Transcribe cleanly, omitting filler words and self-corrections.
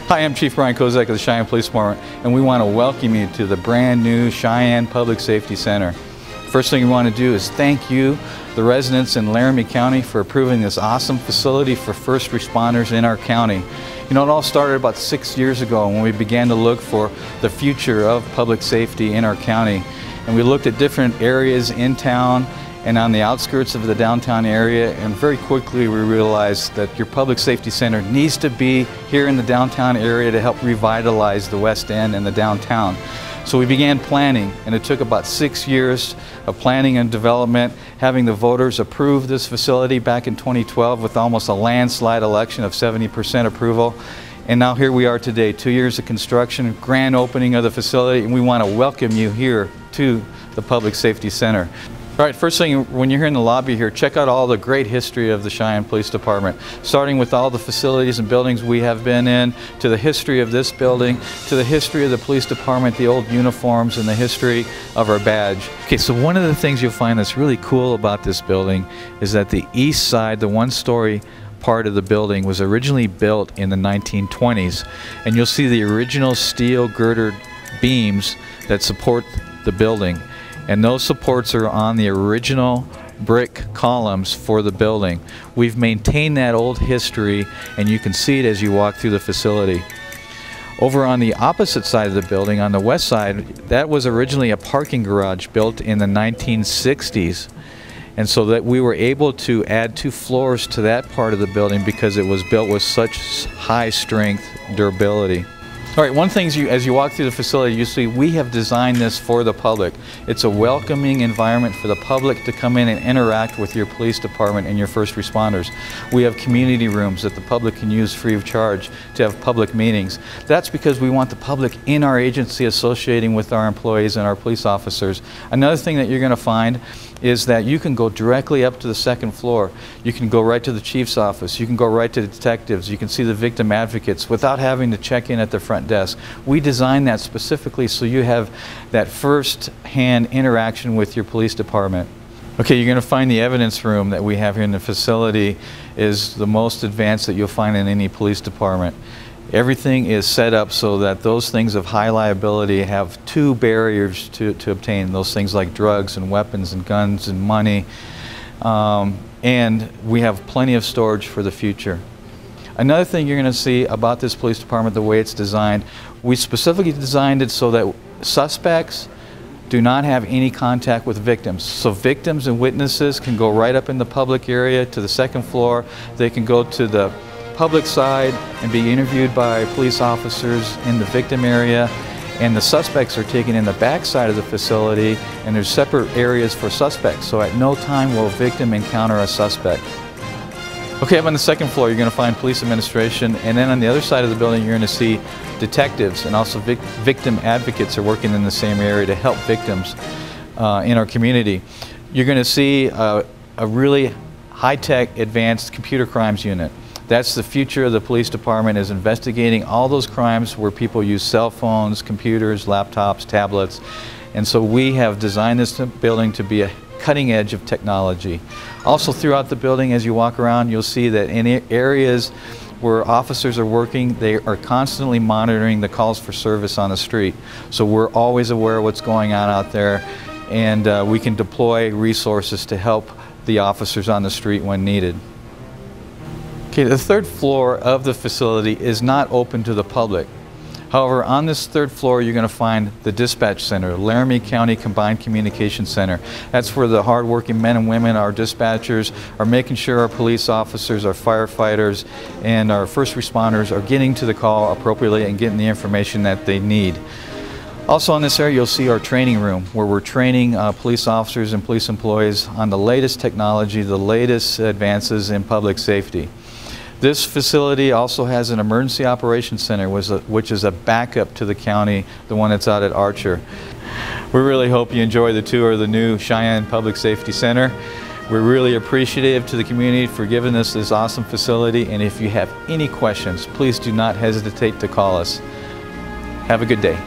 Hi, I'm Chief Brian Kozak of the Cheyenne Police Department, and we want to welcome you to the brand new Cheyenne Public Safety Center. First thing we want to do is thank you, the residents in Laramie County, for approving this awesome facility for first responders in our county. You know, it all started about 6 years ago when we began to look for the future of public safety in our county. And we looked at different areas in town and on the outskirts of the downtown area, and very quickly we realized that your public safety center needs to be here in the downtown area to help revitalize the West End and the downtown. So we began planning, and it took about 6 years of planning and development, having the voters approve this facility back in 2012 with almost a landslide election of 70% approval. And now here we are today, 2 years of construction, grand opening of the facility, and we want to welcome you here to the Public Safety Center. All right, first thing, when you're here in the lobby here, check out all the great history of the Cheyenne Police Department, starting with all the facilities and buildings we have been in, to the history of this building, to the history of the police department, the old uniforms, and the history of our badge. Okay, so one of the things you'll find that's really cool about this building is that the east side, the one-story part of the building, was originally built in the 1920s, and you'll see the original steel girdered beams that support the building. And those supports are on the original brick columns for the building. We've maintained that old history, and you can see it as you walk through the facility. Over on the opposite side of the building, on the west side, that was originally a parking garage built in the 1960s. And so that we were able to add 2 floors to that part of the building because it was built with such high strength durability. All right, one thing as you walk through the facility, you see we have designed this for the public. It's a welcoming environment for the public to come in and interact with your police department and your first responders. We have community rooms that the public can use free of charge to have public meetings. That's because we want the public in our agency associating with our employees and our police officers. Another thing that you're going to find is that you can go directly up to the 2nd floor. You can go right to the chief's office. You can go right to the detectives. You can see the victim advocates without having to check in at the front desk. We designed that specifically so you have that first-hand interaction with your police department. Okay, you're going to find the evidence room that we have here in the facility is the most advanced that you'll find in any police department. Everything is set up so that those things of high liability have 2 barriers to obtain. Those things like drugs and weapons and guns and money. And we have plenty of storage for the future. Another thing you're going to see about this police department, the way it's designed, we specifically designed it so that suspects do not have any contact with victims. So victims and witnesses can go right up in the public area to the 2nd floor. They can go to the public side and be interviewed by police officers in the victim area, and the suspects are taken in the back side of the facility, and there's separate areas for suspects, so at no time will a victim encounter a suspect. Okay, up on the 2nd floor you're going to find police administration, and then on the other side of the building you're going to see detectives, and also victim advocates are working in the same area to help victims in our community. You're going to see a really high-tech advanced computer crimes unit. That's the future of the police department, is investigating all those crimes where people use cell phones, computers, laptops, tablets. And so we have designed this building to be a cutting edge of technology. Also throughout the building, as you walk around, you'll see that in areas where officers are working, they are constantly monitoring the calls for service on the street. So we're always aware of what's going on out there, and we can deploy resources to help the officers on the street when needed. Okay, the 3rd floor of the facility is not open to the public. However, on this 3rd floor you're going to find the Dispatch Center, Laramie County Combined Communication Center. That's where the hardworking men and women, our dispatchers, are making sure our police officers, our firefighters, and our first responders are getting to the call appropriately and getting the information that they need. Also in this area you'll see our training room, where we're training police officers and police employees on the latest technology, the latest advances in public safety. This facility also has an emergency operations center, which is a backup to the county, the one that's out at Archer. We really hope you enjoy the tour of the new Cheyenne Public Safety Center. We're really appreciative to the community for giving us this awesome facility, and if you have any questions, please do not hesitate to call us. Have a good day.